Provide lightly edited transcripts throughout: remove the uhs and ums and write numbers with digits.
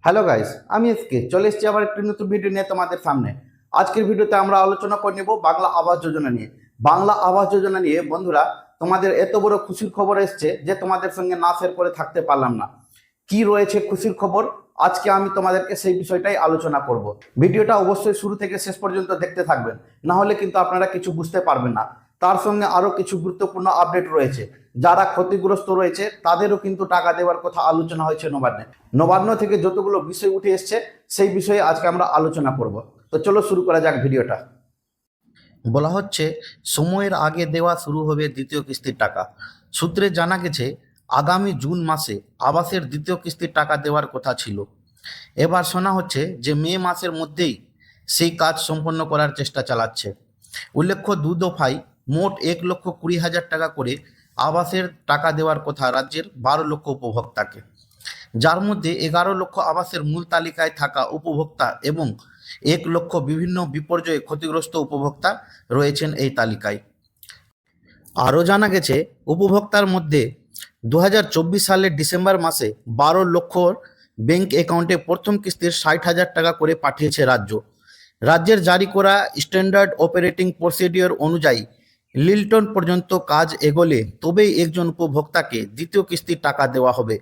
Hello guys, আমি SK চলে এসেছি আবার একটি নতুন ভিডিও নিয়ে তোমাদের সামনে। আজকের ভিডিওতে আমরা আলোচনা করে নেব বাংলা আবাস যোজনা নিয়ে। বাংলা আবাস যোজনা নিয়ে বন্ধুরা, তোমাদের এত বড় খুশির খবর এসছে যে তোমাদের সঙ্গে না শেয়ার করে থাকতে পারলাম না। কি রয়েছে খুশির খবর, আজকে আমি তোমাদেরকে সেই বিষয়টাই আলোচনা করব। ভিডিওটা অবশ্যই শুরু থেকে শেষ পর্যন্ত দেখতে থাকবেন, না হলে কিন্তু আপনারা কিছু বুঝতে পারবেন না। তার সঙ্গে আরও কিছু গুরুত্বপূর্ণ আপডেট রয়েছে। যারা ক্ষতিগ্রস্ত রয়েছে তাদেরও কিন্তু টাকা দেওয়ার কথা আলোচনা হয়েছে নবান্নে। নবান্ন থেকে যতগুলো বিষয় উঠে এসছে সেই বিষয়ে আজকে আমরা আলোচনা করব। তো চলো শুরু করা যাক ভিডিওটা। বলা হচ্ছে সময়ের আগে দেওয়া শুরু হবে দ্বিতীয় কিস্তির টাকা। সূত্রে জানা গেছে আগামী জুন মাসে আবাসের দ্বিতীয় কিস্তির টাকা দেওয়ার কথা ছিল। এবার শোনা হচ্ছে যে মে মাসের মধ্যেই সেই কাজ সম্পন্ন করার চেষ্টা চালাচ্ছে। উল্লেখ্য, দু দফায় মোট 1,20,000 টাকা করে আবাসের টাকা দেওয়ার কথা রাজ্যের 12 লক্ষ উপভোক্তাকে, যার মধ্যে 11 লক্ষ আবাসের মূল তালিকায় থাকা উপভোক্তা এবং 1 লক্ষ বিভিন্ন বিপর্যয়ে ক্ষতিগ্রস্ত উপভোক্তা রয়েছেন এই তালিকায়। আরও জানা গেছে উপভোক্তার মধ্যে 2024 সালের ডিসেম্বর মাসে 12 লক্ষ ব্যাংক অ্যাকাউন্টে প্রথম কিস্তির 60,000 টাকা করে পাঠিয়েছে রাজ্য। রাজ্যের জারি করা স্ট্যান্ডার্ড অপারেটিং প্রসিডিওর অনুযায়ী লিল্টন পর্যন্ত কাজ এগোলে তবেই একজন উপভোক্তাকে দ্বিতীয় কিস্তির টাকা দেওয়া হবে।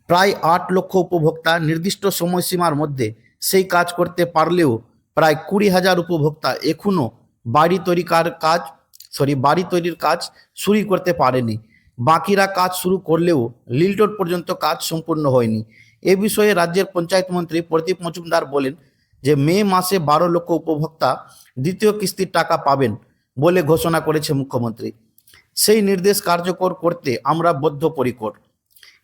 প্রায় 8 লক্ষ উপভোক্তা নির্দিষ্ট সময়সীমার মধ্যে সেই কাজ করতে পারলেও প্রায় 20,000 উপভোক্তা এখনও বাড়ি তৈরির কাজ শুরু করতে পারেনি। বাকিরা কাজ শুরু করলেও লিল্টন পর্যন্ত কাজ সম্পূর্ণ হয়নি। এ বিষয়ে রাজ্যের পঞ্চায়েত মন্ত্রী প্রদীপ মজুমদার বলেন যে মে মাসে 12 লক্ষ উপভোক্তা দ্বিতীয় কিস্তির টাকা পাবেন বলে ঘোষণা করেছে মুখ্যমন্ত্রী। সেই নির্দেশ কার্যকর করতে আমরা বদ্ধপরিকর।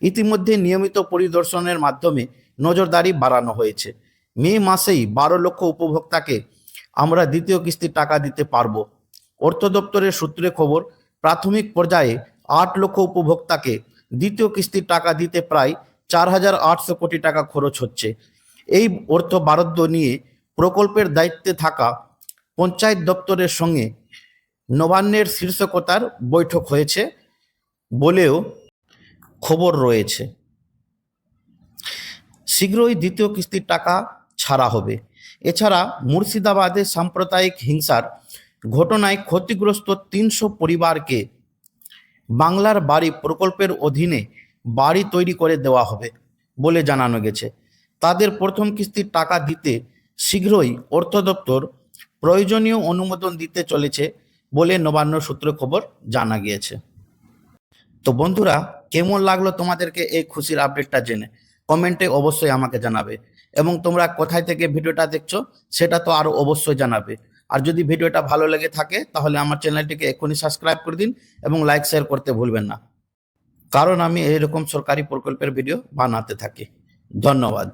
ইতিমধ্যে নিয়মিত পরিদর্শনের মাধ্যমে নজরদারি বাড়ানো হয়েছে। মে মাসেই 12 লক্ষ উপভোক্তাকে আমরা দ্বিতীয় কিস্তির টাকা দিতে পারব। অর্থ দপ্তরের সূত্রে খবর, প্রাথমিক পর্যায়ে 8 লক্ষ উপভোক্তাকে দ্বিতীয় কিস্তির টাকা দিতে প্রায় 4,800 কোটি টাকা খরচ হচ্ছে। এই অর্থ বরাদ্দ নিয়ে প্রকল্পের দায়িত্বে থাকা পঞ্চায়েত দপ্তরের সঙ্গে নবান্নের শীর্ষকতার বৈঠক হয়েছে বলেও খবর রয়েছে। শীঘ্রই দ্বিতীয় কিস্তির টাকা ছাড়া হবে। এছাড়া মুর্শিদাবাদে সাম্প্রদায়িক হিংসার ঘটনায় ক্ষতিগ্রস্ত 300 পরিবারকে বাংলার বাড়ি প্রকল্পের অধীনে বাড়ি তৈরি করে দেওয়া হবে বলে জানানো গেছে। তাদের প্রথম কিস্তির টাকা দিতে শীঘ্রই অর্থ দপ্তর প্রয়োজনীয় অনুমোদন দিতে চলেছে বলে নবান্ন সূত্রে খবর জানা গিয়েছে। তো বন্ধুরা, কেমন লাগলো তোমাদেরকে এই খুশির আপডেটটা জেনে কমেন্টে অবশ্যই আমাকে জানাবে, এবং তোমরা কোথায় থেকে ভিডিওটা দেখছো সেটা তো আরও অবশ্যই জানাবে। আর যদি ভিডিওটা ভালো লেগে থাকে তাহলে আমার চ্যানেলটিকে এখনই সাবস্ক্রাইব করে দিন এবং লাইক শেয়ার করতে ভুলবেন না, কারণ আমি এরকম সরকারি প্রকল্পের ভিডিও বানাতে থাকি। ধন্যবাদ।